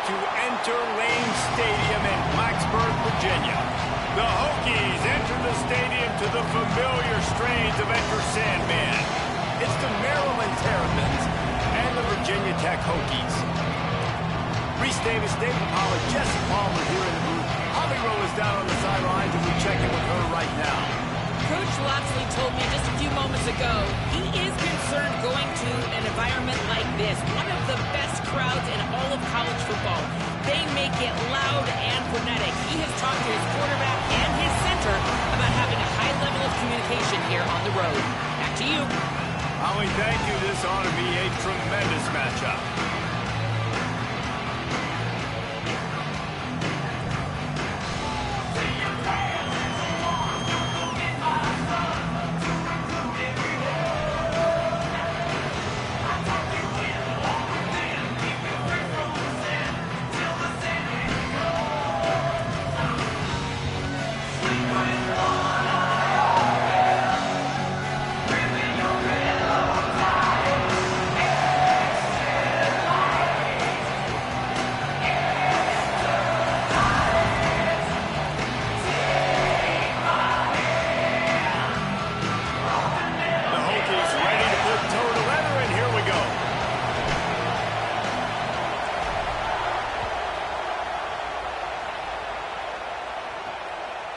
to Enter Lane Stadium in Blacksburg, Virginia. The Hokies enter the stadium to the familiar strains of Enter Sandman. It's the Maryland Terrapins and the Virginia Tech Hokies. Reese Davis, David Pollard, Jesse Palmer here in the booth. Holly Rowe is down on the sidelines, and we check in with her right now. Coach Loxley told me just a few moments ago he is concerned going to an environment like this, one of the best crowds in all of college football. They make it loud and frenetic. He has talked to his quarterback and his center about having a high level of communication here on the road. Back to you. Holly, thank you. This ought to be a tremendous matchup.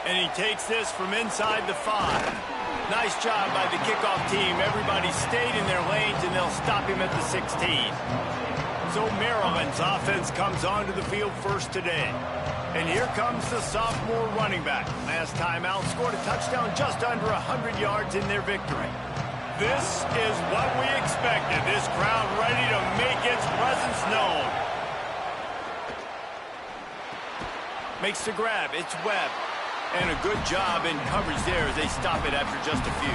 And he takes this from inside the 5. Nice job by the kickoff team. Everybody stayed in their lanes, and they'll stop him at the 16. So Maryland's offense comes onto the field first today. And here comes the sophomore running back. Last time out, scored a touchdown just under 100 yards in their victory. This is what we expected. This crowd ready to make its presence known. Makes the grab. It's Webb. And a good job in coverage there as they stop it after just a few.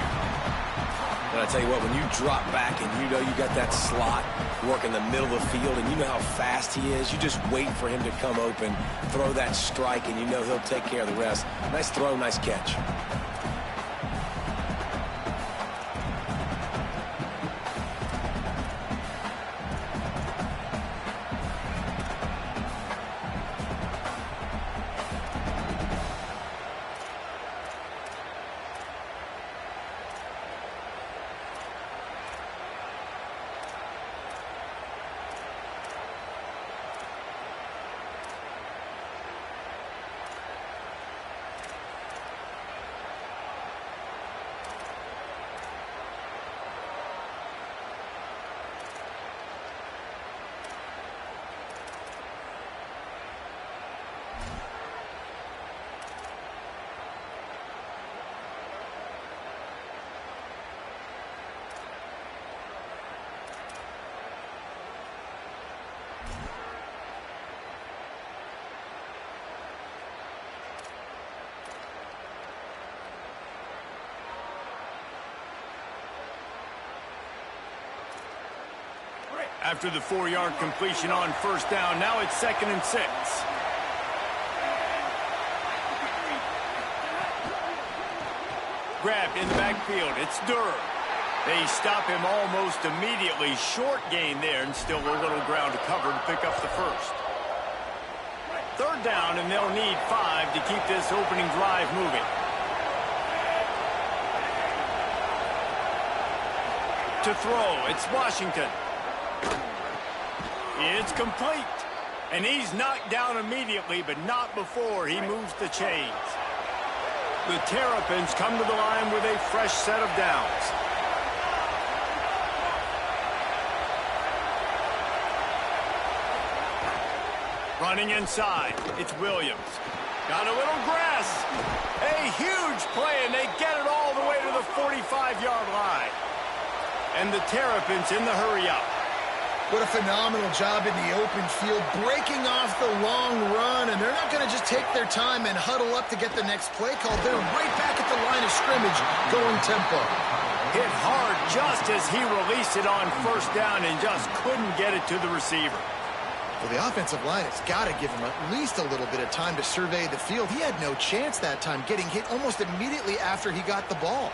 And I tell you what, when you drop back and you know you got that slot work in the middle of the field and you know how fast he is, you just wait for him to come open, throw that strike, and you know he'll take care of the rest. Nice throw, nice catch. After the 4-yard completion on first down, now it's 2nd and 6. Grabbed in the backfield. It's Durr. They stop him almost immediately. Short gain there, and still a little ground to cover to pick up the first. 3rd down, and they'll need 5 to keep this opening drive moving. To throw, it's Washington. It's complete. And he's knocked down immediately, but not before he moves the chains. The Terrapins come to the line with a fresh set of downs. Running inside, it's Williams. Got a little grass. A huge play, and they get it all the way to the 45-yard line. And the Terrapins in the hurry-up. What a phenomenal job in the open field, breaking off the long run, and they're not going to just take their time and huddle up to get the next play called. They're right back at the line of scrimmage, going tempo. Hit hard just as he released it on first down and just couldn't get it to the receiver. Well, the offensive line has got to give him at least a little bit of time to survey the field. He had no chance that time, getting hit almost immediately after he got the ball.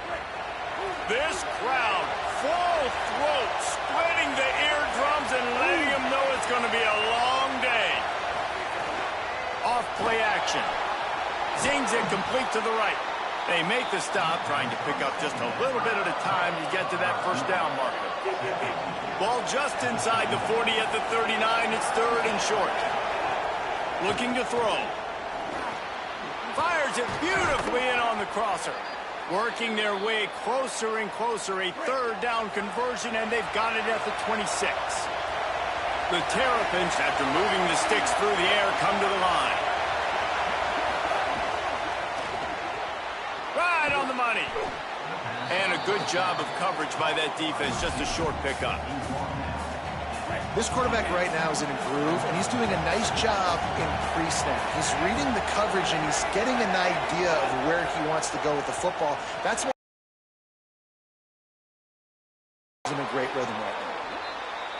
This crowd, full throat, splitting the eardrums and letting them know it's going to be a long day. play action. Zings it complete to the right. They make the stop, trying to pick up just a little bit at a time to get to that first down marker. Ball just inside the 40 at the 39. It's 3rd and short. Looking to throw. Fires it beautifully in on the crosser. Working their way closer and closer. A 3rd down conversion, and they've got it at the 26. The Terrapins, after moving the sticks through the air, come to the line. Right on the money. And a good job of coverage by that defense. Just a short pickup. This quarterback right now is in a groove, and he's doing a nice job in pre-snap. He's reading the coverage, and he's getting an idea of where he wants to go with the football. That's why he's in a great rhythm right now.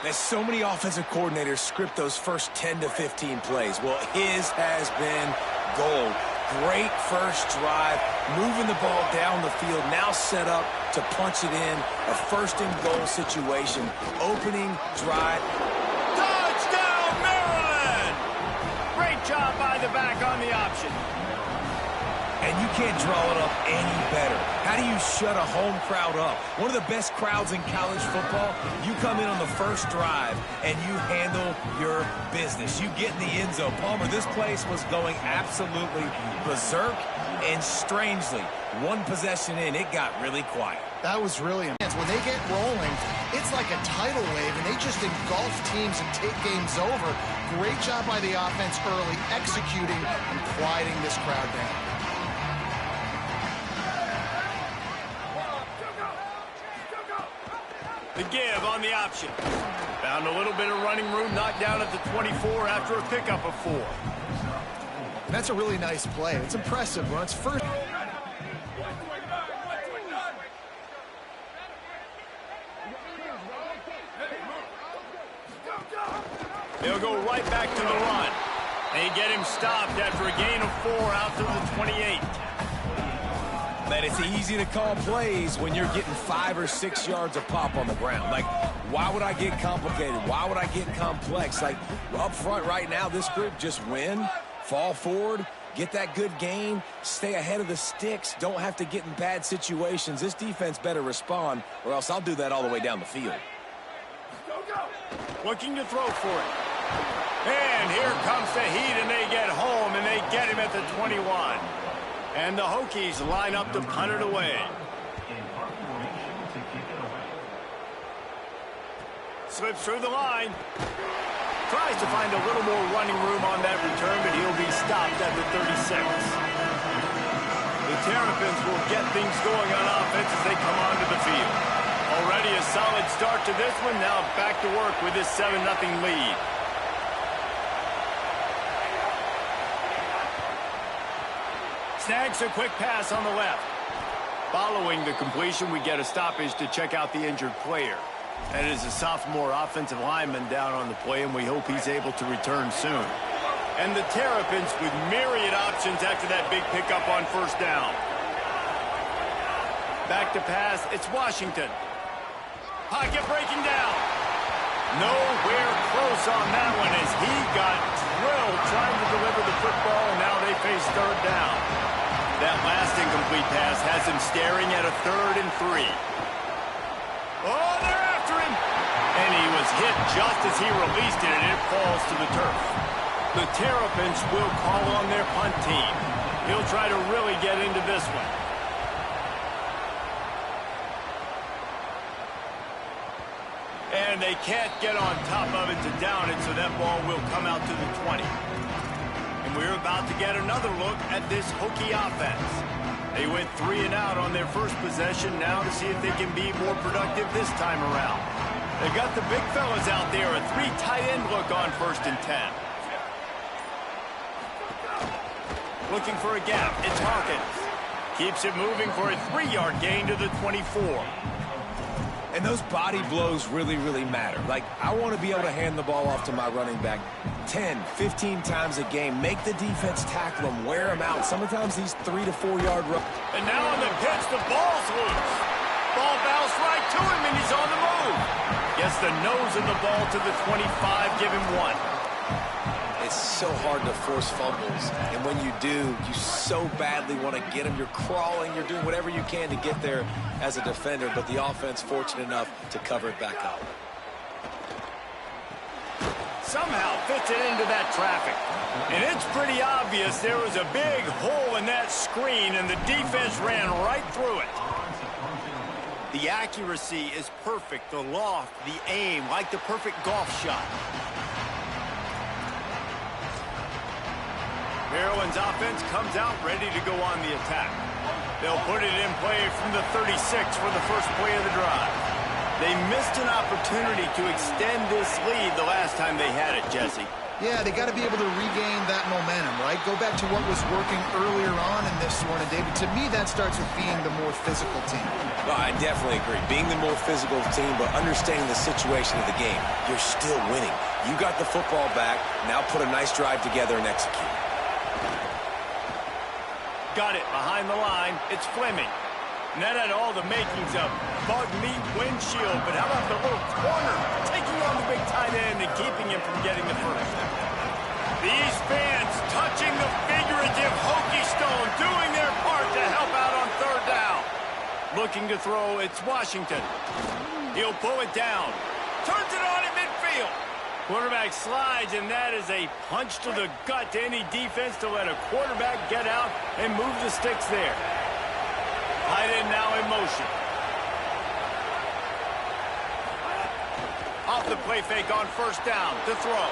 There's so many offensive coordinators script those first 10 to 15 plays. Well, his has been gold. Great first drive, moving the ball down the field, now set up to punch it in. A 1st and goal situation. Opening drive. Touchdown, Maryland! Great job by the back on the option. And you can't draw it up any better. How do you shut a home crowd up? One of the best crowds in college football. You come in on the first drive, and you handle your business. You get in the end zone. Palmer, this place was going absolutely berserk, and strangely, one possession in, it got really quiet. That was really intense. When they get rolling, it's like a tidal wave, and they just engulf teams and take games over. Great job by the offense early, executing and quieting this crowd down. The give on the option. Found a little bit of running room, knocked down at the 24 after a pickup of 4. That's a really nice play. It's impressive. When it's first. They'll go right back to the run. They get him stopped after a gain of 4 out to the 28. But it's easy to call plays when you're getting 5 or 6 yards of pop on the ground. Like, why would I get complicated? Why would I get complex? Like, up front right now, this group just win, fall forward, get that good gain, stay ahead of the sticks, don't have to get in bad situations. This defense better respond, or else I'll do that all the way down the field. Looking to throw for it. And here comes the heat, and they get home, and they get him at the 21. And the Hokies line up to punt it away. Slips through the line. Tries to find a little more running room on that return, but he'll be stopped at the 36. The Terrapins will get things going on offense as they come onto the field. Already a solid start to this one. Now back to work with this 7-0 lead. Snags a quick pass on the left. Following the completion, we get a stoppage to check out the injured player. That is a sophomore offensive lineman down on the play, and we hope he's able to return soon. And the Terrapins with myriad options after that big pickup on first down. Back to pass, it's Washington. Pocket breaking down. Nowhere close on that one as he got drilled trying to deliver the football, and now they face 3rd down. That last incomplete pass has him staring at a 3rd and 3. Oh, they're after him! And he was hit just as he released it, and it falls to the turf. The Terrapins will call on their punt team. He'll try to really get into this one. And they can't get on top of it to down it, so that ball will come out to the 20. And we're about to get another look at this Hokie offense. They went 3 and out on their first possession, now to see if they can be more productive this time around. They've got the big fellas out there, a 3 tight end look on 1st and 10. Looking for a gap, it's Hawkins. Keeps it moving for a 3-yard gain to the 24. And those body blows really, really matter. Like, I want to be able to hand the ball off to my running back 10, 15 times a game. Make the defense tackle him, wear him out. Sometimes these 3 to 4 yard runs. And now on the pitch, the ball's loose. Ball bounced right to him, and he's on the move. Gets the nose of the ball to the 25, give him 1. It's so hard to force fumbles. And when you do, you so badly want to get them. You're crawling. You're doing whatever you can to get there as a defender. But the offense fortunate enough to cover it back up. Somehow fits it into that traffic. And it's pretty obvious there was a big hole in that screen, and the defense ran right through it. The accuracy is perfect. The loft, the aim, like the perfect golf shot. Maryland's offense comes out ready to go on the attack. They'll put it in play from the 36 for the first play of the drive. They missed an opportunity to extend this lead the last time they had it, Jesse. Yeah, they got to be able to regain that momentum, right? Go back to what was working earlier on in this one. And, David, to me, that starts with being the more physical team. No, I definitely agree. Being the more physical team, but understanding the situation of the game. You're still winning. You got the football back. Now put a nice drive together and execute. Got it behind the line. It's Fleming. And that had all the makings of bug meat windshield. But how about the little corner taking on the big tight end and keeping him from getting the first? These fans touching the figurative hokey stone, doing their part to help out on third down. Looking to throw, it's Washington. He'll pull it down. Turns it on in midfield. Quarterback slides, and that is a punch to the gut to any defense to let a quarterback get out and move the sticks there. Tight end now in motion. Off the play fake on first down to throw.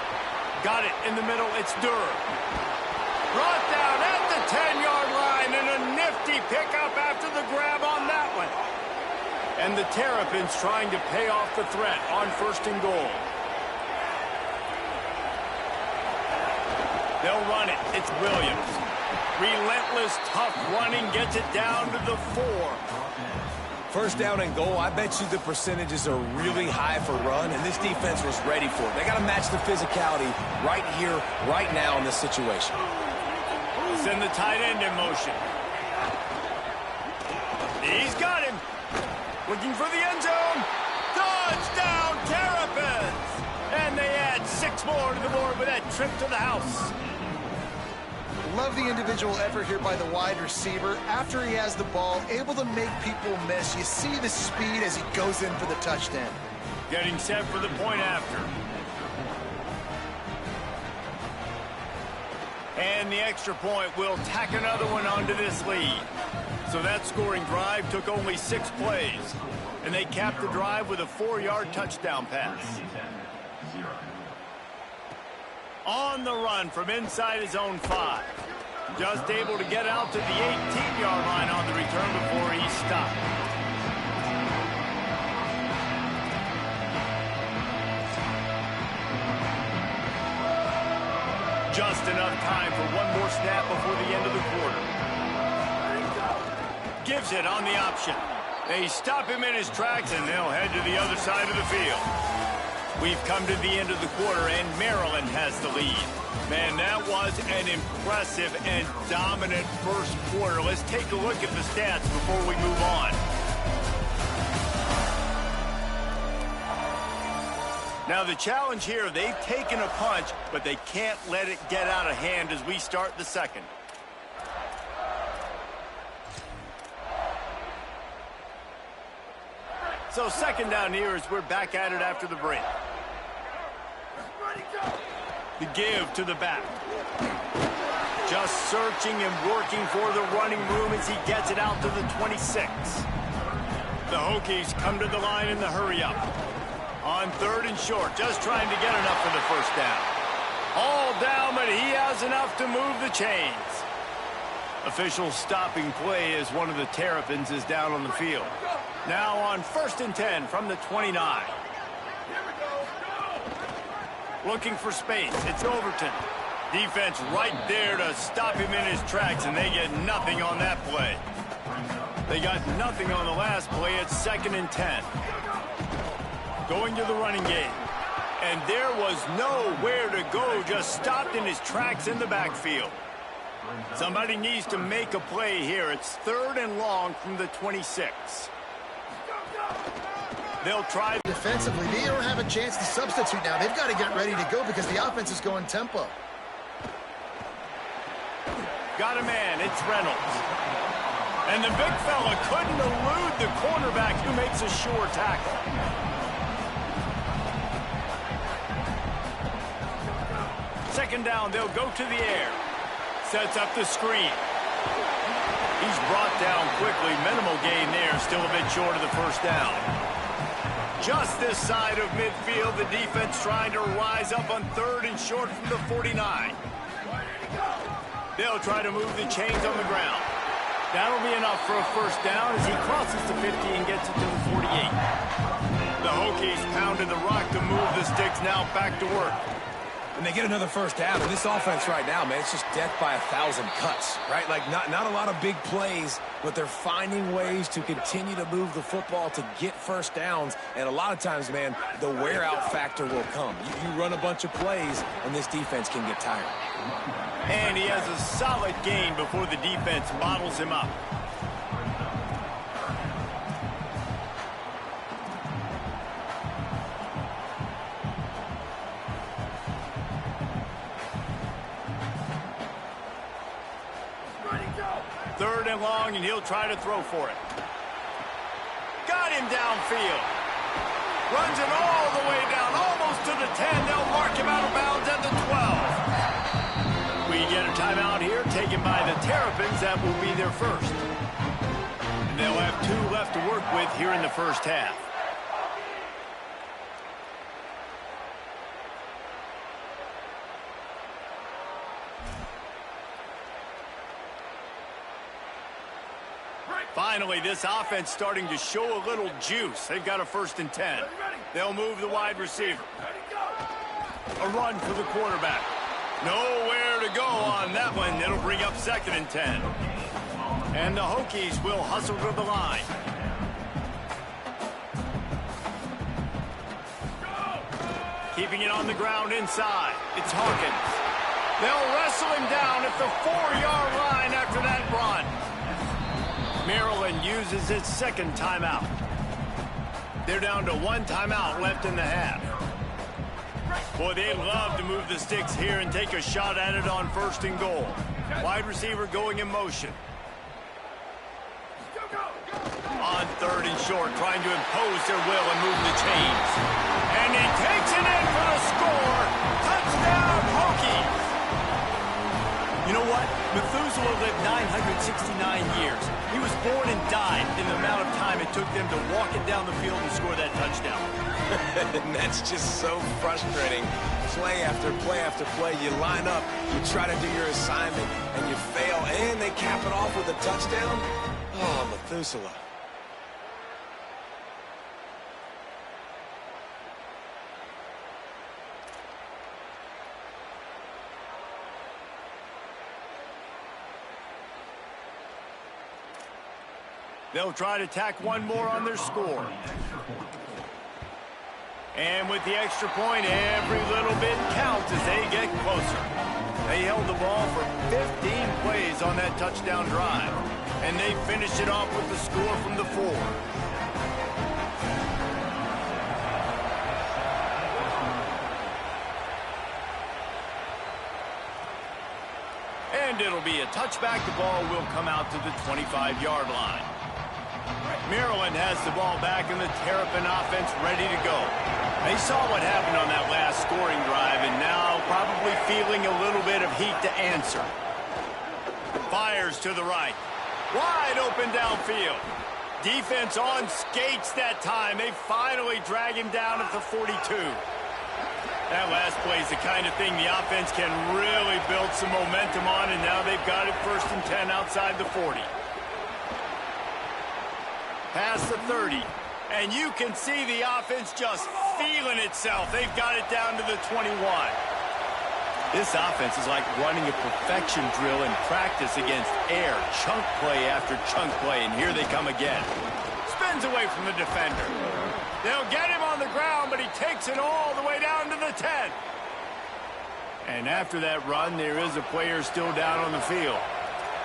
Got it in the middle. It's Durr. Brought down at the 10-yard line, and a nifty pickup after the grab on that one. And the Terrapins trying to pay off the threat on first and goal. They'll run it. It's Williams. Relentless, tough running, gets it down to the 4. First down and goal, I bet you the percentages are really high for run, and this defense was ready for it. They got to match the physicality right here, right now in this situation. Send the tight end in motion. He's got him. Looking for the end zone. Touchdown, Terrapins! And they add 6 more to the board with that trip to the house. Love the individual effort here by the wide receiver. After he has the ball, able to make people miss. You see the speed as he goes in for the touchdown. Getting set for the point after. And the extra point will tack another one onto this lead. So that scoring drive took only 6 plays. And they capped the drive with a 4-yard touchdown pass. On the run from inside his own 5. Just able to get out to the 18-yard line on the return before he stopped. Just enough time for one more snap before the end of the quarter. Gives it on the option. They stop him in his tracks, and they'll head to the other side of the field. We've come to the end of the quarter, and Maryland has the lead. Man, that was an impressive and dominant first quarter. Let's take a look at the stats before we move on. Now, the challenge here, they've taken a punch, but they can't let it get out of hand as we start the second. So second down here as we're back at it after the break. The give to the back. Just searching and working for the running room as he gets it out to the 26. The Hokies come to the line in the hurry up. On third and short, just trying to get enough for the first down. All down, but he has enough to move the chains. Official stopping play as one of the Terrapins is down on the field. Now on first and 10 from the 29. Looking for space. It's Overton. Defense right there to stop him in his tracks, and they get nothing on that play. They got nothing on the last play. It's second and 10. Going to the running game. And there was nowhere to go. Just stopped in his tracks in the backfield. Somebody needs to make a play here. It's third and long from the 26. They'll try. Defensively, they don't have a chance to substitute now. They've got to get ready to go because the offense is going tempo. Got a man. It's Reynolds. And the big fella couldn't elude the cornerback who makes a sure tackle. Second down, they'll go to the air. Sets up the screen. He's brought down quickly. Minimal gain there. Still a bit short of the first down. Just this side of midfield, the defense trying to rise up on 3rd and short from the 49. They'll try to move the chains on the ground. That'll be enough for a first down as he crosses the 50 and gets it to the 48. The Hokies pounding the rock to move the sticks now back to work. And they get another first down. And this offense right now, man, it's just death by 1,000 cuts, right? Like not a lot of big plays, but they're finding ways to continue to move the football to get first downs. And a lot of times, man, the wear-out factor will come. You run a bunch of plays, and this defense can get tired. And he has a solid gain before the defense bottles him up. Third and long, and he'll try to throw for it. Got him downfield. Runs it all the way down, almost to the 10. They'll mark him out of bounds at the 12. We get a timeout here, taken by the Terrapins. That will be their first. And they'll have 2 left to work with here in the first half. Finally, this offense starting to show a little juice. They've got a 1st and 10. They'll move the wide receiver. A run for the quarterback. Nowhere to go on that one. It'll bring up 2nd and 10. And the Hokies will hustle to the line. Keeping it on the ground inside. It's Hawkins. They'll wrestle him down at the 4-yard line after that run. Maryland uses its 2nd timeout. They're down to 1 timeout left in the half. Boy, they'd love to move the sticks here and take a shot at it on 1st and goal. Wide receiver going in motion. On 3rd and short, trying to impose their will and move the chains. And he takes it in for the score. Touchdown, Hokies! You know what? Methuselah lived 969 years. He was born and died in the amount of time it took them to walk it down the field and score that touchdown. And that's just so frustrating. Play after play after play. You line up, you try to do your assignment, and you fail, and they cap it off with a touchdown? Oh, Methuselah. They'll try to tack one more on their score. And with the extra point, every little bit counts as they get closer. They held the ball for 15 plays on that touchdown drive. And they finished it off with the score from the 4. And it'll be a touchback. The ball will come out to the 25-yard line. Maryland has the ball back and the Terrapin offense ready to go. They saw what happened on that last scoring drive and now probably feeling a little bit of heat to answer. Fires to the right. Wide open downfield. Defense on skates that time. They finally drag him down at the 42. That last play is the kind of thing the offense can really build some momentum on, and now they've got it 1st and 10 outside the 40. Past the 30, and you can see the offense just feeling itself. They've got it down to the 21. This offense is like running a perfection drill in practice against air, chunk play after chunk play, and here they come again. Spins away from the defender. They'll get him on the ground, but he takes it all the way down to the 10. And after that run, there is a player still down on the field.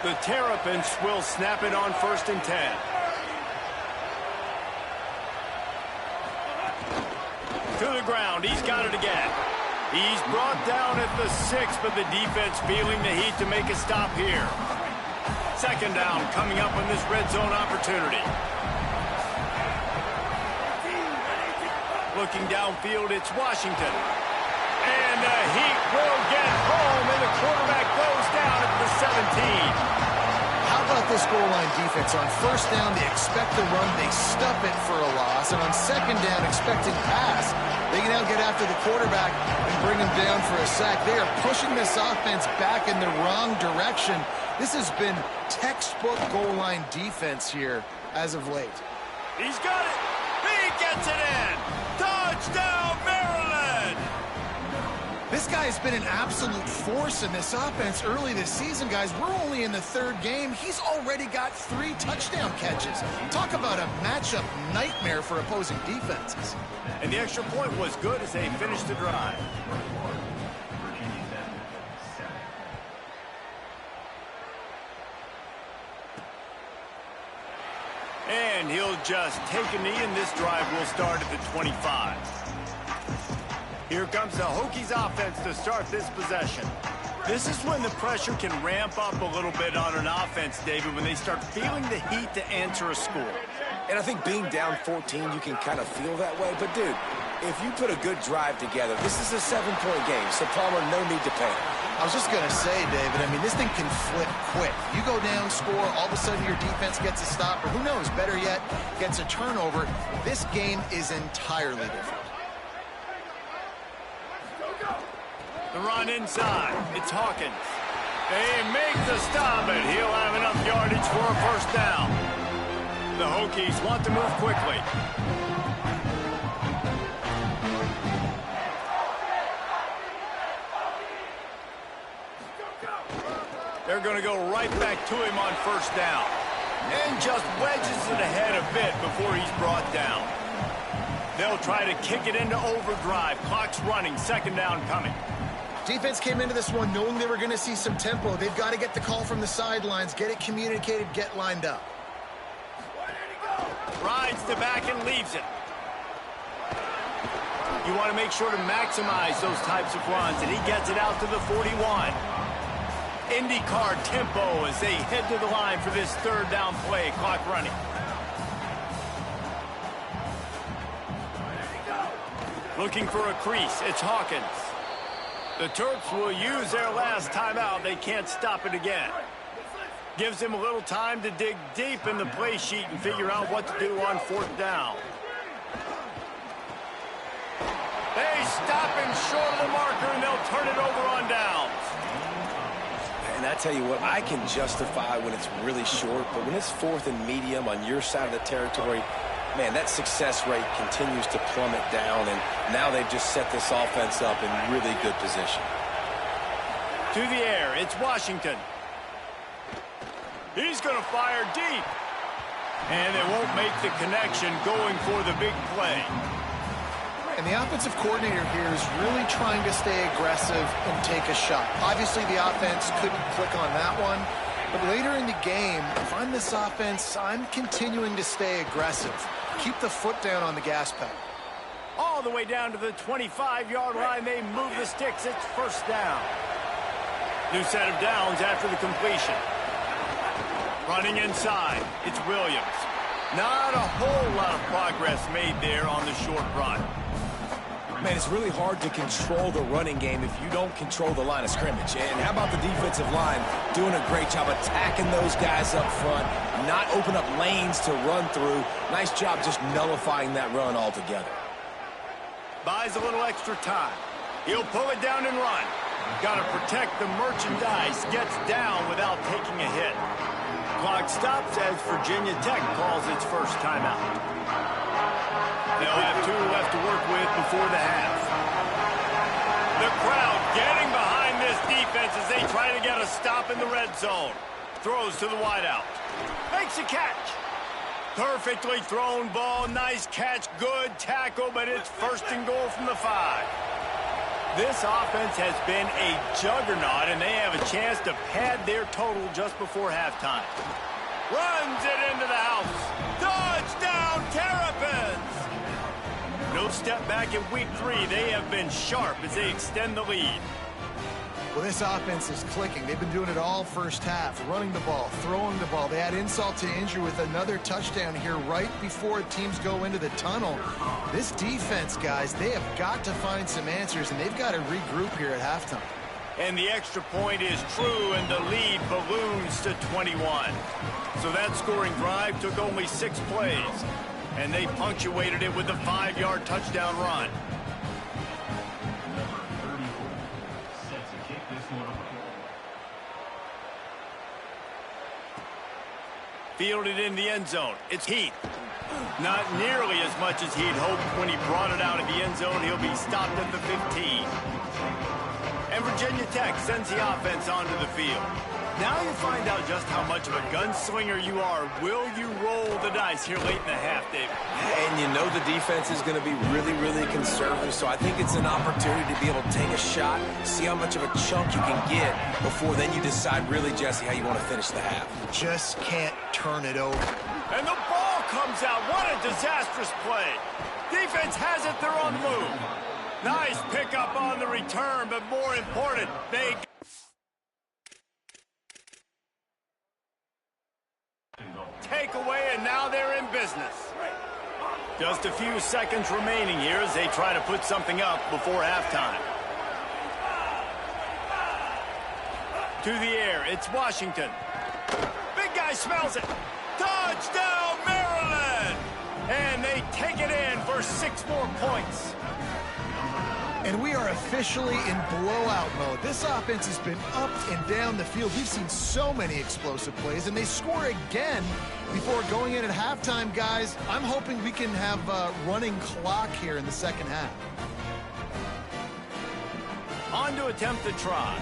The Terrapins will snap it on 1st and 10. To the ground. He's got it again. He's brought down at the 6, but the defense feeling the heat to make a stop here. Second down coming up on this red zone opportunity. Looking downfield, it's Washington. And the Heat will get home, and the quarterback goes down at the 17. How about this goal line defense? On first down, they expect the run. They stuff it for a loss. And on second down, expecting pass, they can now get after the quarterback and bring him down for a sack. They are pushing this offense back in the wrong direction. This has been textbook goal line defense here as of late. He's got it. He gets it in. Touchdown, Maryland. This guy has been an absolute force in this offense early this season, guys. We're only in the third game. He's already got 3 touchdown catches. Talk about a matchup nightmare for opposing defenses. And the extra point was good as they finished the drive. And he'll just take a knee, and this drive will start at the 25. Here comes the Hokies offense to start this possession. This is when the pressure can ramp up a little bit on an offense, David, when they start feeling the heat to answer a score. And I think being down 14, you can kind of feel that way. But, dude, if you put a good drive together, this is a 7-point game, so Palmer, no need to panic. I was just going to say, David, I mean, this thing can flip quick. You go down, score, all of a sudden your defense gets a stop, or who knows, better yet, gets a turnover. This game is entirely different. The run inside. It's Hawkins. They make the stop, but he'll have enough yardage for a first down. The Hokies want to move quickly. They're going to go right back to him on first down. And just wedges it ahead a bit before he's brought down. They'll try to kick it into overdrive. Clock's running. Second down coming. Defense came into this one knowing they were going to see some tempo. They've got to get the call from the sidelines, get it communicated, get lined up. Rides the back and leaves it. You want to make sure to maximize those types of runs, and he gets it out to the 41. IndyCar tempo as they head to the line for this third down play. Clock running. Looking for a crease. It's Hawkins. The Terps will use their last timeout. They can't stop it again. Gives him a little time to dig deep in the play sheet and figure out what to do on fourth down. They stop him short of the marker, and they'll turn it over on downs. And I tell you what, I can justify when it's really short, but when it's fourth and medium on your side of the territory, man, that success rate continues to plummet down, and now they've just set this offense up in really good position. To the air, it's Washington. He's going to fire deep. And they won't make the connection going for the big play. And the offensive coordinator here is really trying to stay aggressive and take a shot. Obviously, the offense couldn't click on that one. But later in the game, if I'm this offense, I'm continuing to stay aggressive. Keep the foot down on the gas pedal. All the way down to the 25-yard line. They move the sticks. It's first down. New set of downs after the completion. Running inside. It's Williams. Not a whole lot of progress made there on the short run. Man, it's really hard to control the running game if you don't control the line of scrimmage. And how about the defensive line doing a great job attacking those guys up front, not open up lanes to run through. Nice job just nullifying that run altogether. Buys a little extra time. He'll pull it down and run. Got to protect the merchandise. Gets down without taking a hit. Clock stops as Virginia Tech calls its first timeout. They'll have 2 left to work with before the half. The crowd getting behind this defense as they try to get a stop in the red zone. Throws to the wideout. Makes a catch. Perfectly thrown ball. Nice catch. Good tackle, but it's first and goal from the 5. This offense has been a juggernaut, and they have a chance to pad their total just before halftime. Runs it into the house. Touchdown, Terrapins! No step back in week 3. They have been sharp as they extend the lead. Well, this offense is clicking. They've been doing it all first half, running the ball, throwing the ball. They had insult to injury with another touchdown here right before teams go into the tunnel. This defense, guys, they have got to find some answers, and they've got to regroup here at halftime. And the extra point is true, and the lead balloons to 21. So that scoring drive took only 6 plays, and they punctuated it with a 5-yard touchdown run. Fielded in the end zone. It's Heath. Not nearly as much as he'd hoped when he brought it out of the end zone. He'll be stopped at the 15. And Virginia Tech sends the offense onto the field. Now you find out just how much of a gunslinger you are. Will you roll the dice here late in the half, David? And you know the defense is going to be really, really conservative, so I think it's an opportunity to be able to take a shot, see how much of a chunk you can get before then you decide really, Jesse, how you want to finish the half. Just can't turn it over. And the ball comes out. What a disastrous play. Defense has it. They're on the move. Nice pickup on the return, but more important, they take away, and now they're in business. Just a few seconds remaining here as they try to put something up before halftime. To the air, it's Washington. Big guy smells it. Touchdown, Maryland! And they take it in for 6 more points. And we are officially in blowout mode. This offense has been up and down the field. We've seen so many explosive plays, and they score again before going in at halftime, guys. I'm hoping we can have a running clock here in the second half. On to attempt the try.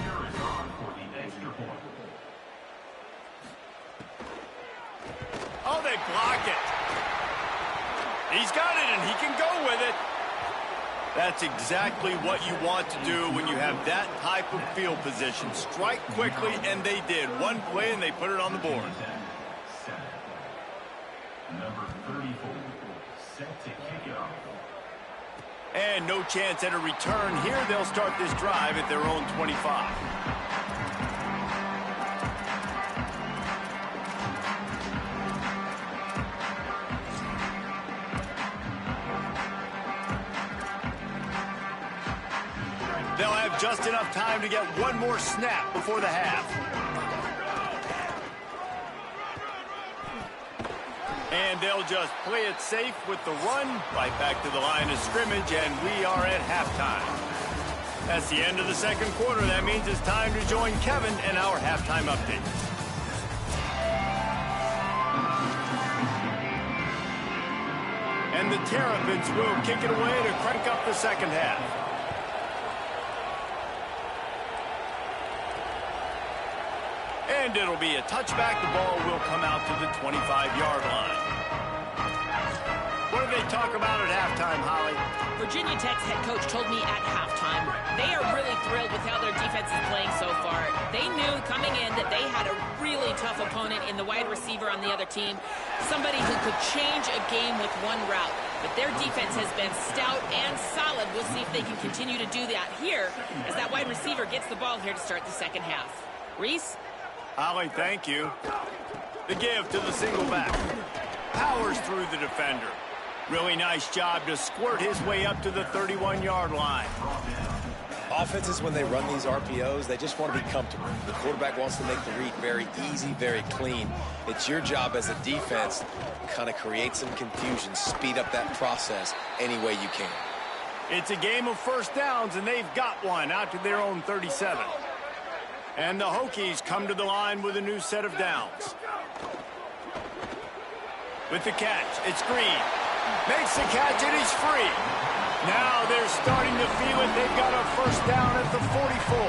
Oh, they block it. He's got it, and he can go with it. That's exactly what you want to do when you have that type of field position. Strike quickly, and they did. One play, and they put it on the board. Number 34, set to kick it off. And no chance at a return here. They'll start this drive at their own 25. They'll have just enough time to get one more snap before the half. And they'll just play it safe with the run right back to the line of scrimmage, and we are at halftime. That's the end of the second quarter. That means it's time to join Kevin in our halftime update. And the Terrapins will kick it away to crank up the second half. And it'll be a touchback. The ball will come out to the 25-yard line. What do they talk about at halftime, Holly? Virginia Tech's head coach told me at halftime they are really thrilled with how their defense is playing so far. They knew coming in that they had a really tough opponent in the wide receiver on the other team, somebody who could change a game with one route. But their defense has been stout and solid. We'll see if they can continue to do that here as that wide receiver gets the ball here to start the second half. Reese? Holly, thank you. The give to the single back. Powers through the defender. Really nice job to squirt his way up to the 31-yard line. Offenses, when they run these RPOs, they just want to be comfortable. The quarterback wants to make the read very easy, very clean. It's your job as a defense to kind of create some confusion, speed up that process any way you can. It's a game of first downs, and they've got one out to their own 37. And the Hokies come to the line with a new set of downs. With the catch, it's Green. Makes the catch, and he's free. Now they're starting to feel it. They've got a first down at the 44.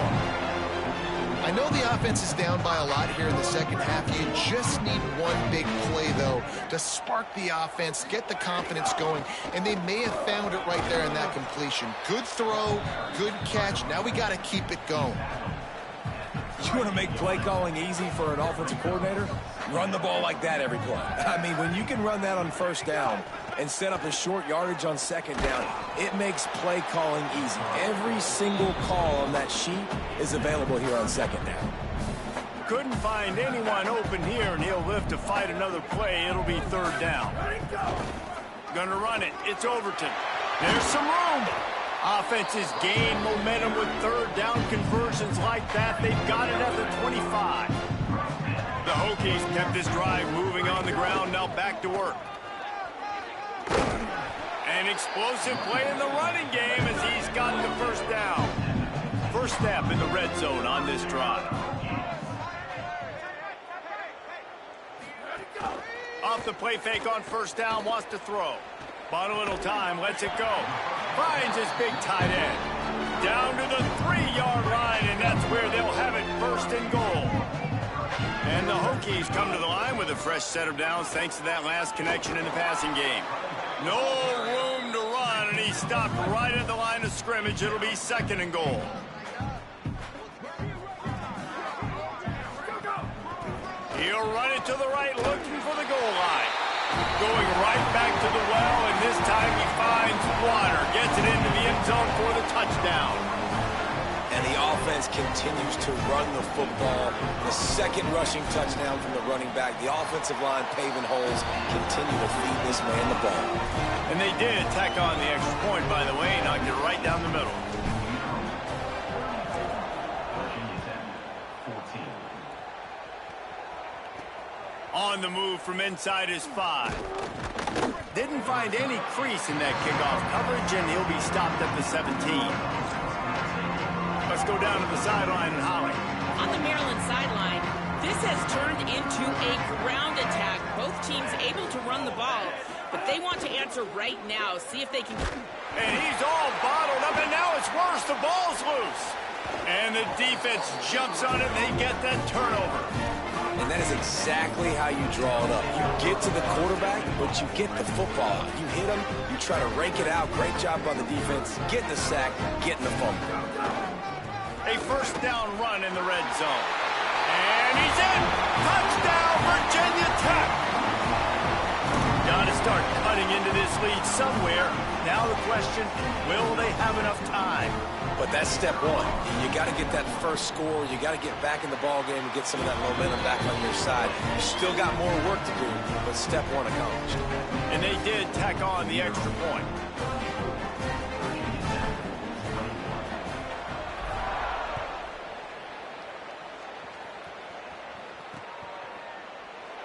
I know the offense is down by a lot here in the second half. You just need one big play, though, to spark the offense, get the confidence going, and they may have found it right there in that completion. Good throw, good catch. Now we got to keep it going. You want to make play calling easy for an offensive coordinator? Run the ball like that every play. I mean, when you can run that on first down, and set up a short yardage on second down, it makes play calling easy. Every single call on that sheet is available here on second down. Couldn't find anyone open here, and he'll live to fight another play. It'll be third down. Gonna run it. It's Overton. There's some room. Offenses gain momentum with third down conversions like that. They've got it at the 25. The Hokies kept this drive moving on the ground. Now back to work. An explosive play in the running game as he's got the first down. First step in the red zone on this drive. Off the play fake on first down, wants to throw. Bought a little time, lets it go. Finds his big tight end. Down to the 3-yard line, and that's where they'll have it, first and goal. And the Hokies come to the line with a fresh set of downs thanks to that last connection in the passing game. No room to run, and he stopped right at the line of scrimmage. It'll be second and goal. He'll run it to the right, looking for the goal line. Going right back to the well, and this time he finds water. Gets it into the end zone for the touchdown. And the offense continues to run the football. The second rushing touchdown from the running back. The offensive line paving holes, continue to feed this man the ball. And they did tack on the extra point, by the way, knocked it right down the middle. On the move from inside his 5. Didn't find any crease in that kickoff coverage, and he'll be stopped at the 17. Let's go down to the sideline and Holly. On the Maryland sideline, this has turned into a ground attack. Both teams able to run the ball, but they want to answer right now, see if they can... And he's all bottled up, and now it's worse. The ball's loose. And the defense jumps on it, and they get that turnover. And that is exactly how you draw it up. You get to the quarterback, but you get the football. You hit him, you try to rake it out. Great job by the defense. Getting the sack, getting the fumble. A first down run in the red zone. And he's in! Touchdown, Virginia Tech! Got to start cutting into this lead somewhere. Now the question, will they have enough time? But that's step one. You got to get that first score. You got to get back in the ball game and get some of that momentum back on your side. You still got more work to do, but step one accomplished. And they did tack on the extra point.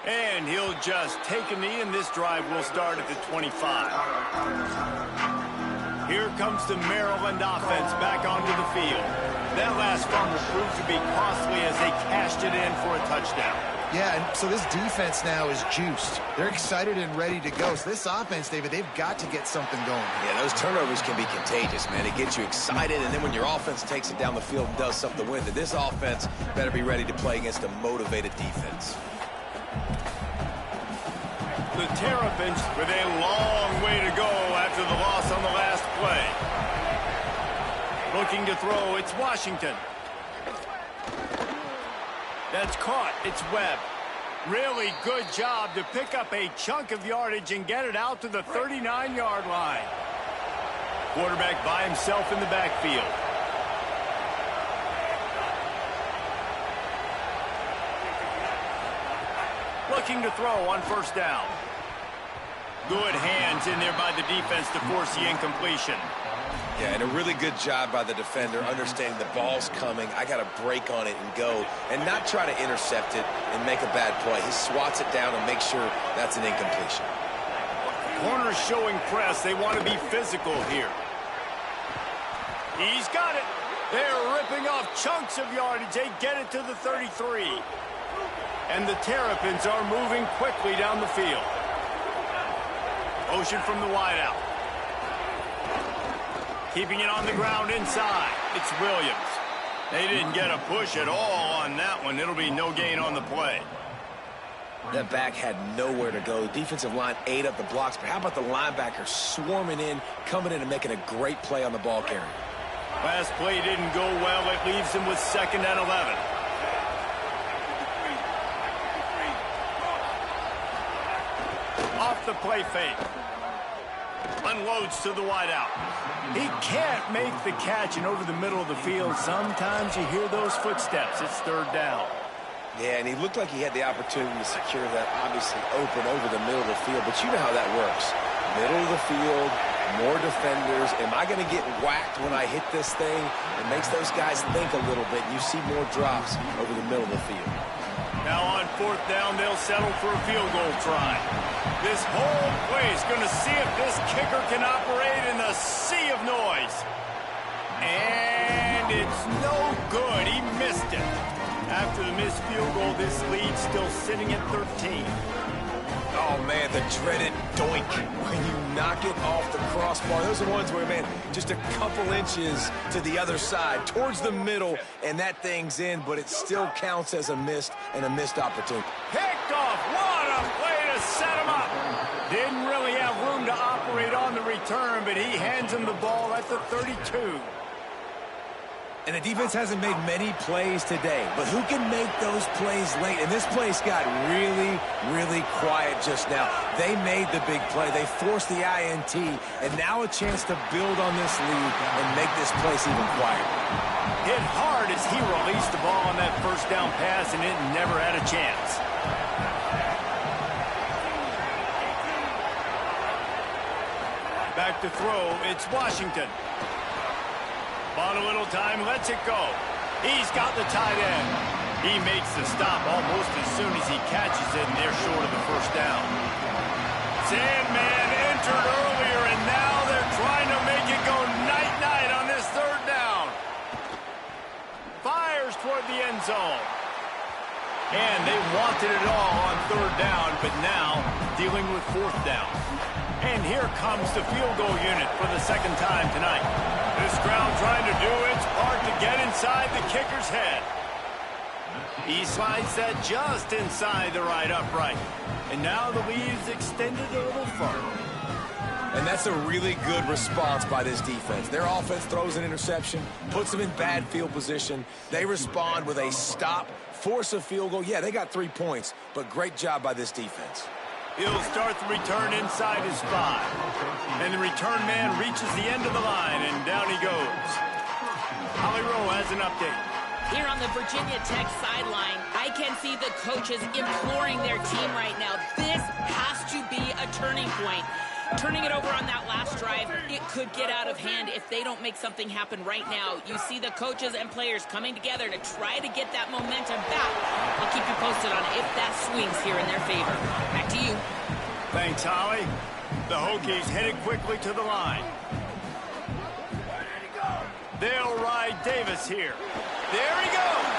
And he'll just take a knee, and this drive will start at the 25. Here comes the Maryland offense back onto the field. That last fumble proved to be costly as they cashed it in for a touchdown. Yeah, and so this defense now is juiced. They're excited and ready to go. So this offense, David, they've got to get something going. Yeah, those turnovers can be contagious, man. It gets you excited, and then when your offense takes it down the field and does something to win it, this offense better be ready to play against a motivated defense. The Terrapins with a long way to go after the loss on the last play. Looking to throw, it's Washington. That's caught, it's Webb. Really good job to pick up a chunk of yardage and get it out to the 39-yard line. Quarterback by himself in the backfield. Looking to throw on first down. Good hands in there by the defense to force the incompletion. Yeah, and a really good job by the defender, understanding the ball's coming. I got to break on it and go, and not try to intercept it and make a bad play. He swats it down and makes sure that's an incompletion. Corners showing press. They want to be physical here. He's got it. They're ripping off chunks of yardage. They get it to the 33. And the Terrapins are moving quickly down the field. Motion from the wideout. Keeping it on the ground inside. It's Williams. They didn't get a push at all on that one. It'll be no gain on the play. That back had nowhere to go. The defensive line ate up the blocks, but how about the linebacker swarming in, coming in and making a great play on the ball carrier? Last play didn't go well. It leaves him with 2nd and 11. Off the play fake. Unloads to the wideout. He can't make the catch, and over the middle of the field, sometimes you hear those footsteps. It's third down. Yeah, and he looked like he had the opportunity to secure that obviously open over the middle of the field, but you know how that works. Middle of the field, more defenders. Am I going to get whacked when I hit this thing? It makes those guys think a little bit. You see more drops over the middle of the field. Now on fourth down, they'll settle for a field goal try. This whole place going to see if this kicker can operate in the sea of noise. And it's no good. He missed it. After the missed field goal, this lead still sitting at 13. Oh, man, the dreaded doink when you knock it off the crossbar. Those are the ones where, man, just a couple inches to the other side, towards the middle, and that thing's in, but it still counts as a missed opportunity. Picked off. What a play to set him up. Didn't really have room to operate on the return, but he hands him the ball at the 32. And the defense hasn't made many plays today, but who can make those plays late? And this place got really, really quiet just now. They made the big play. They forced the INT, and now a chance to build on this lead and make this place even quieter. Hit hard as he released the ball on that first down pass, and it never had a chance. Back to throw, it's Washington. Bought a little time, lets it go. He's got the tight end. He makes the stop almost as soon as he catches it, and they're short of the first down. Sandman entered earlier, and now they're trying to make it go night-night on this third down. Fires toward the end zone. And they wanted it all on third down, but now dealing with fourth down. And here comes the field goal unit for the second time tonight. This crowd trying to do its part to get inside the kicker's head. He slides that just inside the right upright. And now the lead's extended a little further. And that's a really good response by this defense. Their offense throws an interception, puts them in bad field position. They respond with a stop, force a field goal. Yeah, they got 3 points, but great job by this defense. He'll start the return inside his 5. And the return man reaches the end of the line, and down he goes. Holly Rowe has an update. Here on the Virginia Tech sideline, I can see the coaches imploring their team right now. This has to be a turning point. Turning it over on that last drive, it could get out of hand if they don't make something happen right now. You see the coaches and players coming together to try to get that momentum back. I'll keep you posted on if that swings here in their favor. Back to you. Thanks, Holly. The Hokies headed quickly to the line. They'll ride Davis here. There he goes.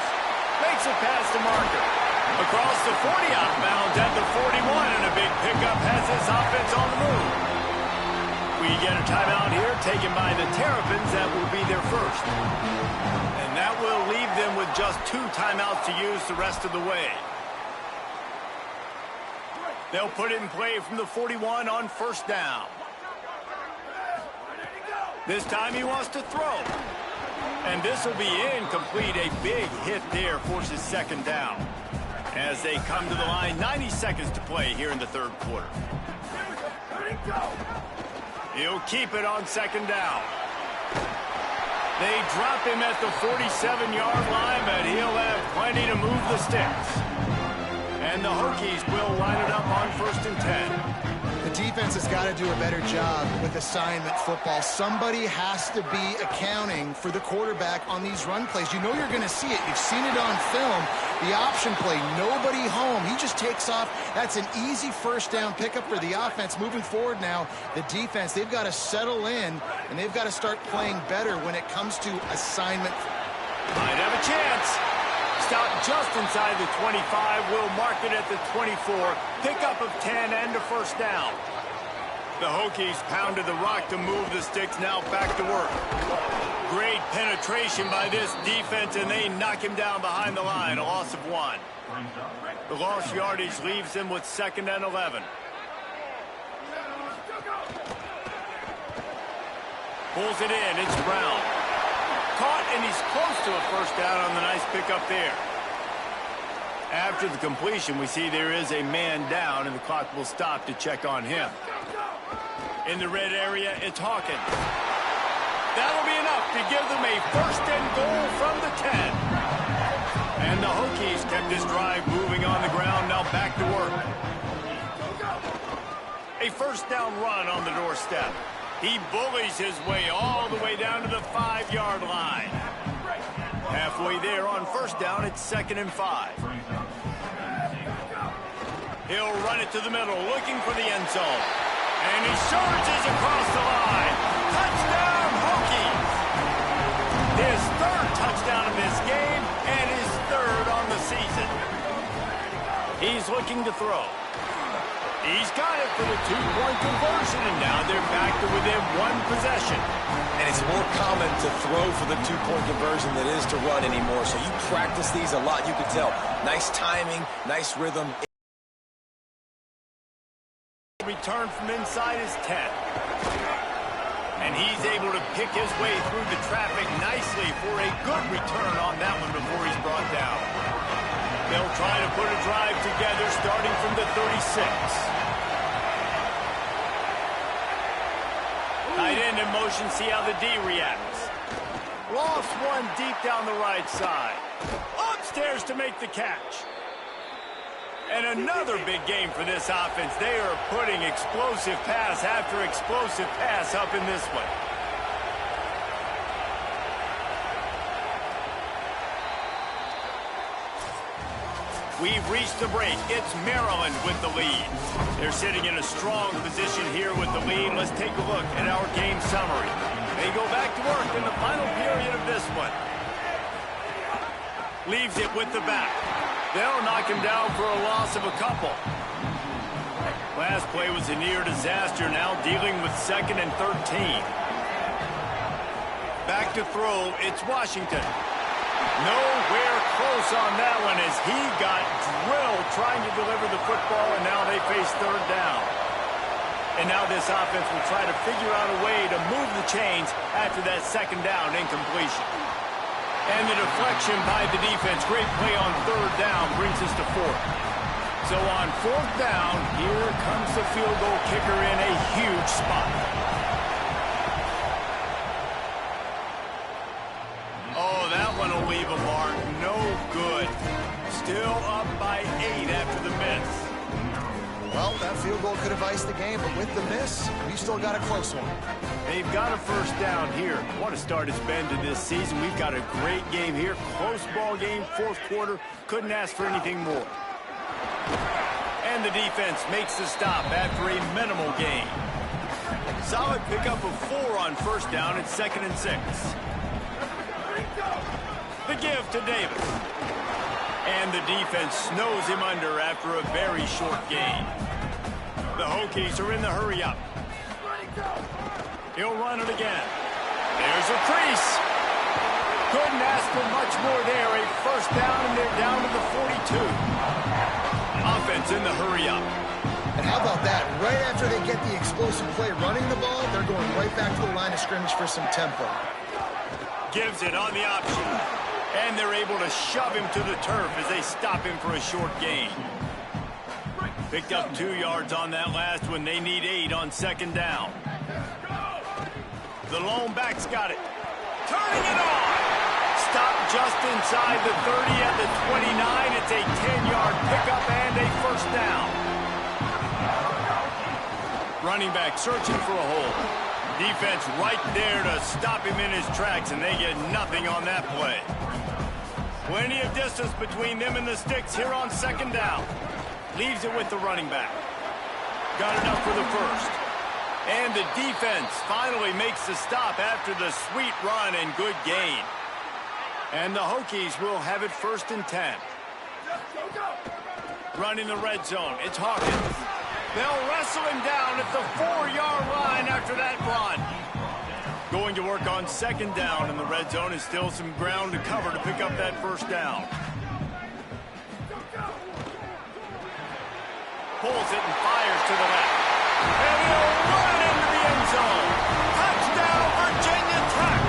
Makes it past the marker. Across the 40 outbound at the 41, and a big pickup has this offense on the move. We get a timeout here taken by the Terrapins. That will be their first. And that will leave them with just 2 timeouts to use the rest of the way. They'll put it in play from the 41 on first down. This time he wants to throw. And this will be incomplete. A big hit there forces second down. As they come to the line, 90 seconds to play here in the third quarter. He'll keep it on second down. They drop him at the 47-yard line, but he'll have plenty to move the sticks. And the Hokies will line it up on first and 10. The defense has got to do a better job with assignment football. Somebody has to be accounting for the quarterback on these run plays. You know you're going to see it. You've seen it on film. The option play, nobody home. He just takes off. That's an easy first down pickup for the offense. Moving forward now, the defense, they've got to settle in, and they've got to start playing better when it comes to assignment. Might have a chance. Stop just inside the 25. Will mark it at the 24. Pickup of 10 and a first down. The Hokies pounded the rock to move the sticks. Now back to work. Great penetration by this defense, and they knock him down behind the line. A loss of 1. The lost yardage leaves them with second and 11. Pulls it in. It's Brown. Caught, and he's close to a first down on the nice pickup there. After the completion, we see there is a man down, and the clock will stop to check on him. In the red area, it's Hawkins. That'll be enough to give them a first and goal from the 10. And the Hokies kept this drive moving on the ground, now back to work. A first down run on the doorstep. He bullies his way all the way down to the 5-yard line. Halfway there on first down, it's 2nd and 5. He'll run it to the middle, looking for the end zone. And he surges across the line. Touchdown, Hokies! His 3rd touchdown of this game and his 3rd on the season. He's looking to throw. He's got it for the 2-point conversion, and now they're back to within 1 possession. And it's more common to throw for the 2-point conversion than it is to run anymore. So you practice these a lot, you can tell. Nice timing, nice rhythm. Return from inside his 10. And he's able to pick his way through the traffic nicely for a good return on that one before he's brought down. They'll try to put a drive together starting from the 36. Tight end in motion, see how the D reacts. Lost one deep down the right side. Upstairs to make the catch. And another big game for this offense. They are putting explosive pass after explosive pass up in this one. We've reached the break. It's Maryland with the lead. They're sitting in a strong position here with the lead. Let's take a look at our game summary. They go back to work in the final period of this one. Leaves it with the back. They'll knock him down for a loss of a couple. Last play was a near disaster, now dealing with 2nd and 13. Back to throw, it's Washington. Nowhere close on that one as he got drilled trying to deliver the football, and now they face 3rd down. And now this offense will try to figure out a way to move the chains after that 2nd down incompletion. And the deflection by the defense. Great play on 3rd down brings us to 4th. So on 4th down, here comes the field goal kicker in a huge spot. Oh, that one will leave a mark. No good. Still up by 8 after the miss. Well, that field goal could have iced the game, but with the miss, we've still got a close one. They've got a first down here. What a start it's been to this season. We've got a great game here. Close ball game, 4th quarter. Couldn't ask for anything more. And the defense makes the stop after a minimal gain. Solid pickup of 4 on first down. It's 2nd and 6. The give to Davis. And the defense snows him under after a very short gain. The Hokies are in the hurry-up. He'll run it again. There's a crease. Couldn't ask for much more there. A first down, and they're down to the 42. Offense in the hurry-up. And how about that? Right after they get the explosive play running the ball, they're going right back to the line of scrimmage for some tempo. Gives it on the option. And they're able to shove him to the turf as they stop him for a short gain. Picked up 2 yards on that last one. They need 8 on 2nd down. The lone back's got it. Turning it on. Stopped just inside the 30 at the 29. It's a 10-yard pickup and a first down. Running back searching for a hole. Defense right there to stop him in his tracks, and they get nothing on that play. Plenty of distance between them and the sticks here on 2nd down. Leaves it with the running back. Got enough for the first. And the defense finally makes the stop after the sweet run and good gain. And the Hokies will have it 1st and 10. Run in the red zone. It's Hawkins. They'll wrestle him down at the 4-yard line after that run. Going to work on 2nd down in the red zone is still some ground to cover to pick up that first down. Pulls it and fires to the left. And he'll run into the end zone. Touchdown, Virginia Tech.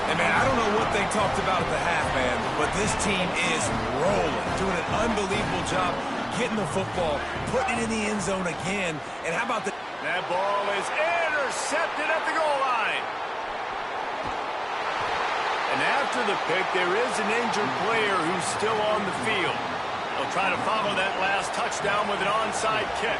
And man, I don't know what they talked about at the half, man, but this team is rolling, doing an unbelievable job getting the football, putting it in the end zone again. And how about the That ball is intercepted at the goal line. And after the pick, there is an injured player who's still on the field. They'll try to follow that last touchdown with an onside kick.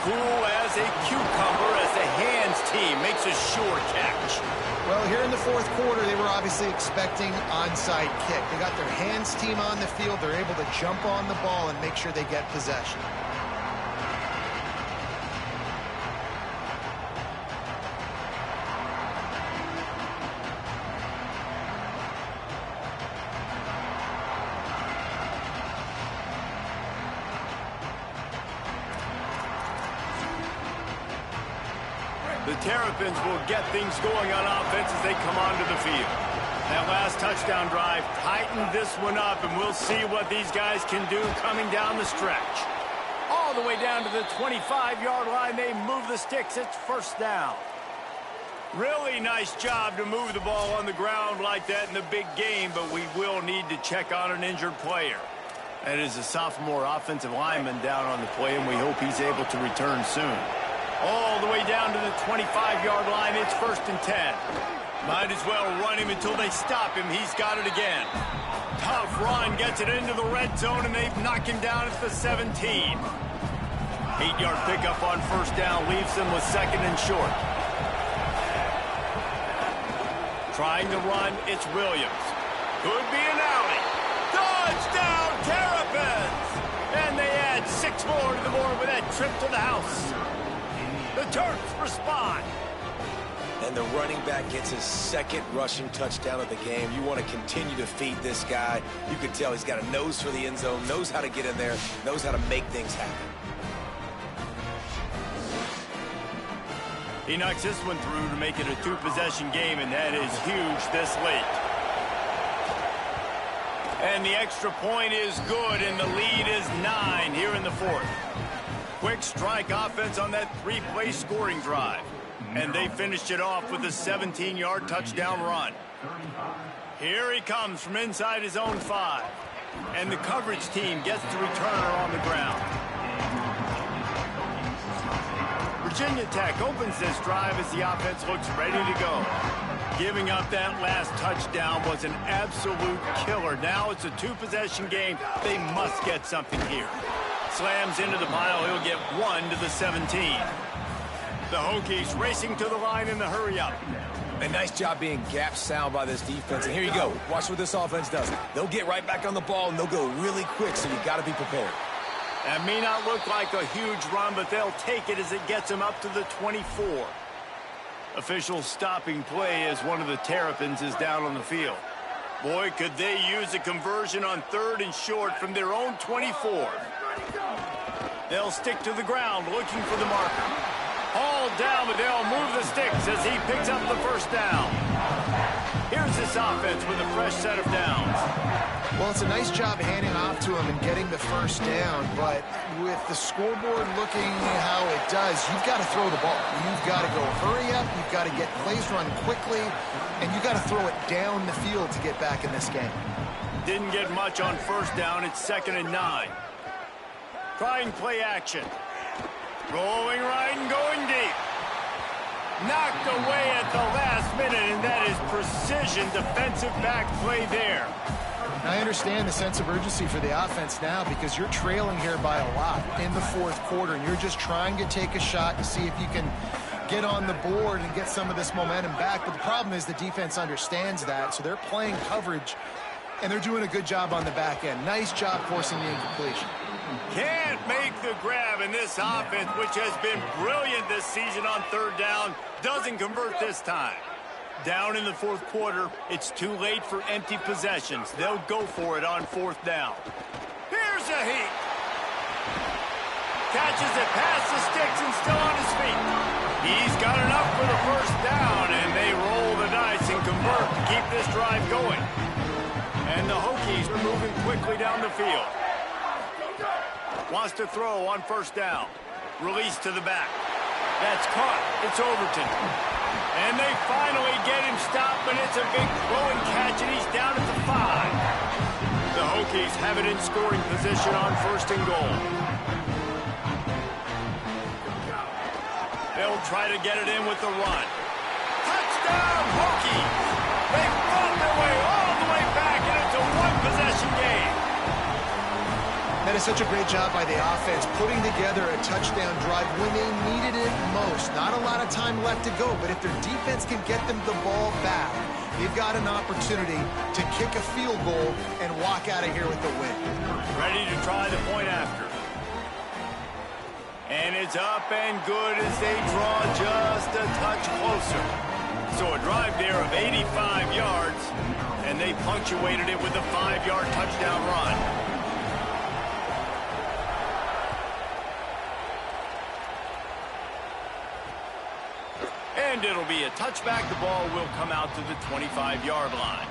Cool as a cucumber as the hands team makes a sure catch. Well, here in the fourth quarter, they were obviously expecting onside kick. They got their hands team on the field. They're able to jump on the ball and make sure they get possession. The Terrapins will get things going on offense as they come onto the field. That last touchdown drive tightened this one up, and we'll see what these guys can do coming down the stretch. All the way down to the 25-yard line, they move the sticks. It's first down. Really nice job to move the ball on the ground like that in the big game, but we will need to check on an injured player. That is a sophomore offensive lineman down on the play, and we hope he's able to return soon. All the way down to the 25-yard line. It's 1st and 10. Might as well run him until they stop him. He's got it again. Tough run, gets it into the red zone, and they've knocked him down at the 17. 8-yard pickup on first down leaves them with 2nd and short. Trying to run, it's Williams. Could be an alley. Touchdown, Terrapins! And they add 6 more to the board with that trip to the house. The Terps respond. And the running back gets his 2nd rushing touchdown of the game. You want to continue to feed this guy. You can tell he's got a nose for the end zone, knows how to get in there, knows how to make things happen. He knocks this one through to make it a 2-possession game, and that is huge this late. And the extra point is good, and the lead is 9 here in the 4th. Quick strike offense on that 3-play scoring drive. And they finished it off with a 17-yard touchdown run. Here he comes from inside his own 5. And the coverage team gets the returner on the ground. Virginia Tech opens this drive as the offense looks ready to go. Giving up that last touchdown was an absolute killer. Now it's a 2-possession game. They must get something here. Slams into the pile. He'll get 1 to the 17. The Hokies racing to the line in the hurry-up. A nice job being gap sound by this defense. And here you go. Watch what this offense does. They'll get right back on the ball, and they'll go really quick, so you got to be prepared. That may not look like a huge run, but they'll take it as it gets them up to the 24. Official stopping play as one of the Terrapins is down on the field. Boy, could they use a conversion on 3rd and short from their own 24. They'll stick to the ground looking for the marker. Hauled down, but they'll move the sticks as he picks up the first down. Here's this offense with a fresh set of downs. Well, it's a nice job handing off to him and getting the first down, but with the scoreboard looking how it does, you've got to throw the ball. You've got to go hurry up, you've got to get plays run quickly, and you've got to throw it down the field to get back in this game. Didn't get much on first down. It's 2nd and 9. Trying play action. Rolling right and going deep. Knocked away at the last minute, and that is precision defensive back play there. I understand the sense of urgency for the offense now because you're trailing here by a lot in the 4th quarter, and you're just trying to take a shot to see if you can get on the board and get some of this momentum back. But the problem is the defense understands that, so they're playing coverage, and they're doing a good job on the back end. Nice job forcing the incompletion. Can't make the grab, and this offense, which has been brilliant this season on 3rd down, doesn't convert this time. Down in the 4th quarter, it's too late for empty possessions. They'll go for it on 4th down. Here's a heat. Catches it past the sticks and still on his feet. He's got enough for the first down, and they roll the dice and convert to keep this drive going. And the Hokies are moving quickly down the field. Wants to throw on 1st down. Release to the back. That's caught. It's Overton. And they finally get him stopped, but it's a big throw and catch, and he's down at the 5. The Hokies have it in scoring position on 1st and goal. They'll try to get it in with the run. Touchdown, Hokies! They fought their way all the way back, and it's a one-possession game. That is such a great job by the offense, putting together a touchdown drive when they needed it most. Not a lot of time left to go, but if their defense can get them the ball back, they've got an opportunity to kick a field goal and walk out of here with the win. Ready to try the point after. And it's up and good as they draw just a touch closer. So a drive there of 85 yards, and they punctuated it with a 5-yard touchdown run. And it'll be a touchback. The ball will come out to the 25-yard line.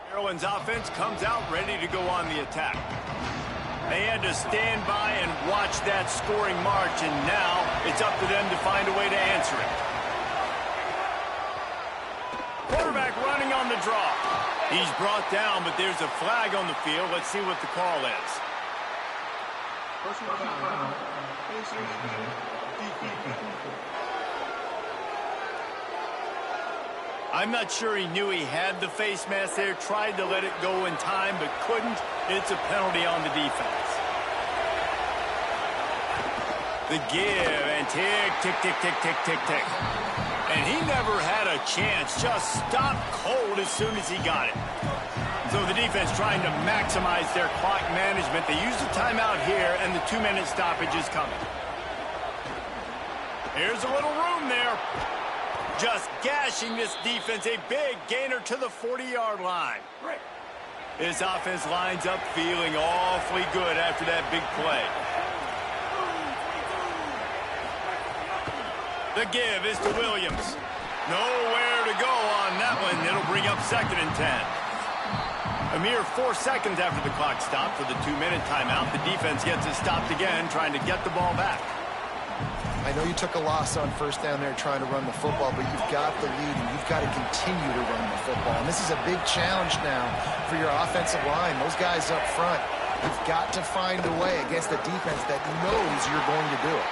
Maryland's offense comes out ready to go on the attack. They had to stand by and watch that scoring march, and now it's up to them to find a way to answer it. Quarterback running on the draw. He's brought down, but there's a flag on the field. Let's see what the call is. I'm not sure he knew he had the face mask there, tried to let it go in time, but couldn't. It's a penalty on the defense. The give, and tick, tick, tick, tick, tick, tick, tick. And he never had a chance, just stopped cold as soon as he got it. So the defense trying to maximize their clock management. They use the timeout here, and the 2-minute stoppage is coming. Here's a little room there. Just gashing this defense, a big gainer to the 40-yard line. This offense lines up feeling awfully good after that big play. The give is to Williams. Nowhere to go on that one. It'll bring up 2nd and 10. A mere 4 seconds after the clock stopped for the 2-minute timeout, the defense gets it stopped again, trying to get the ball back. I know you took a loss on first down there trying to run the football, but you've got the lead, and you've got to continue to run the football. And this is a big challenge now for your offensive line. Those guys up front, you've got to find a way against a defense that knows you're going to do it.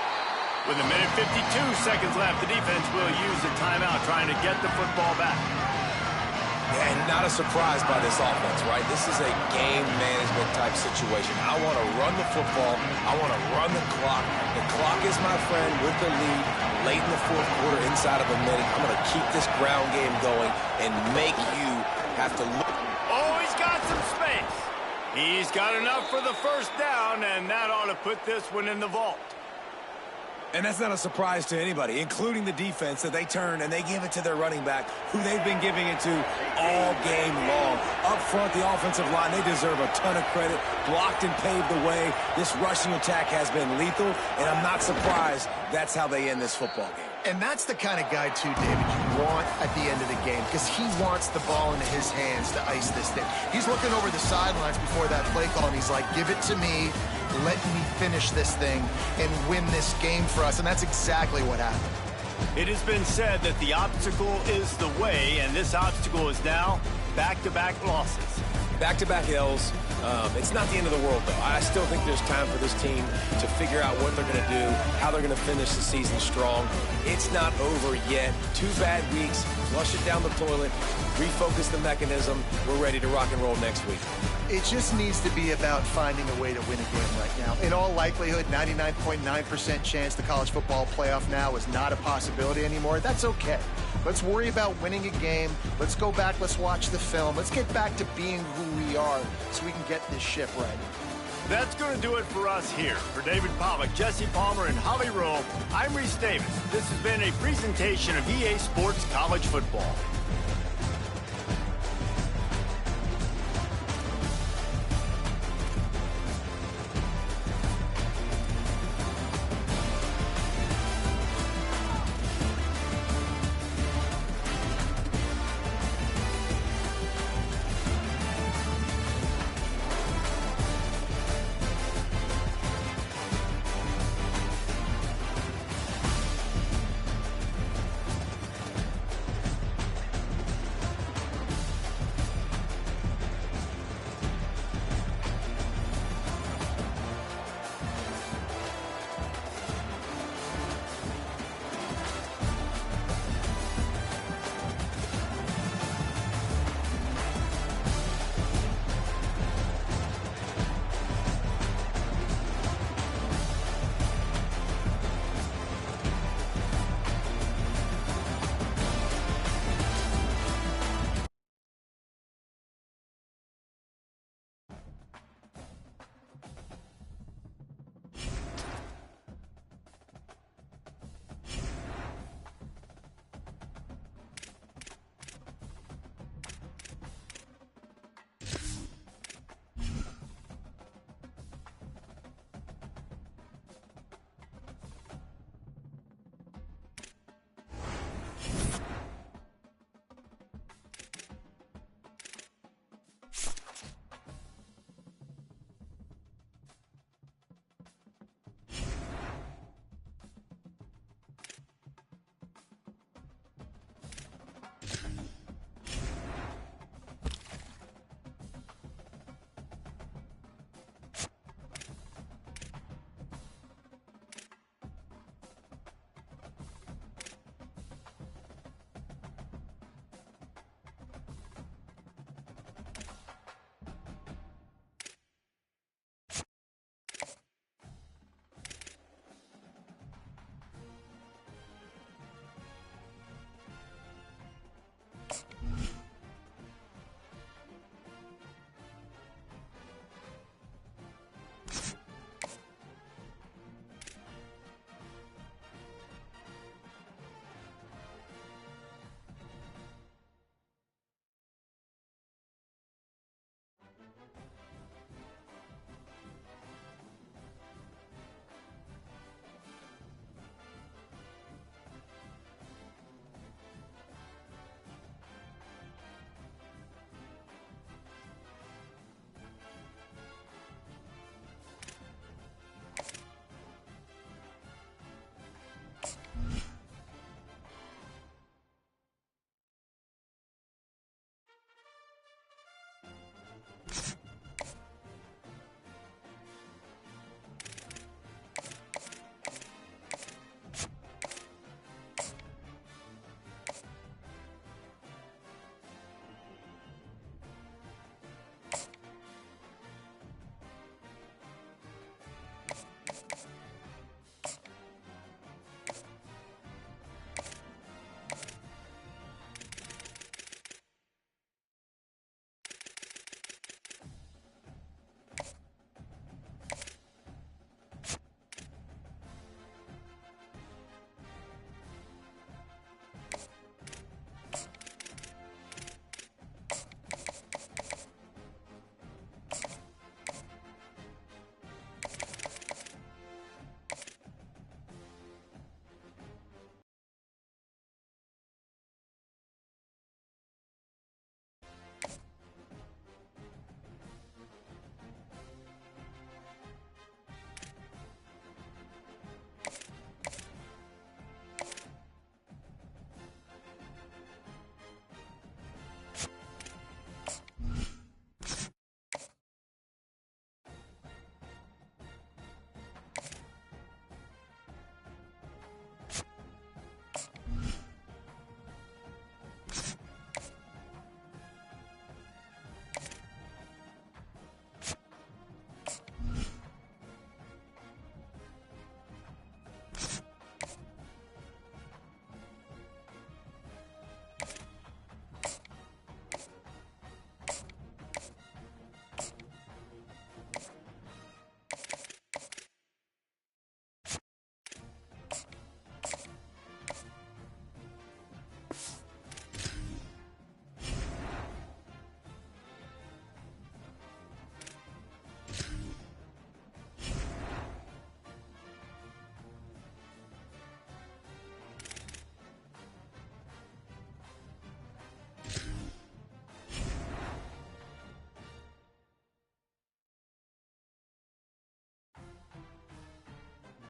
With a minute 52 seconds left, the defense will use the timeout trying to get the football back. And not a surprise by this offense, right? This is a game management type situation. I want to run the football. I want to run the clock. The clock is my friend with the lead late in the 4th quarter, inside of a minute. I'm going to keep this ground game going and make you have to look. Oh, he's got some space. He's got enough for the first down, and that ought to put this one in the vault. And that's not a surprise to anybody, including the defense, that they turn and they give it to their running back, who they've been giving it to all game long. Up front, the offensive line, they deserve a ton of credit. Blocked and paved the way. This rushing attack has been lethal, and I'm not surprised that's how they end this football game. And that's the kind of guy, too, David, you want at the end of the game, because he wants the ball into his hands to ice this thing. He's looking over the sidelines before that play call, and he's like, give it to me. Let me finish this thing and win this game for us. And that's exactly what happened. It has been said that the obstacle is the way, and this obstacle is now back-to-back losses. Back-to-back L's. It's not the end of the world, though. I still think there's time for this team to figure out what they're going to do, how they're going to finish the season strong. It's not over yet. 2 bad weeks. Flush it down the toilet. Refocus the mechanism. We're ready to rock and roll next week. It just needs to be about finding a way to win a game right now. In all likelihood, 99.9% chance the college football playoff now is not a possibility anymore. That's okay. Let's worry about winning a game. Let's go back. Let's watch the film. Let's get back to being who we are so we can get this ship right. That's going to do it for us here. For David Pollack, Jesse Palmer, and Holly Rowe, I'm Reese Davis. This has been a presentation of EA Sports College Football.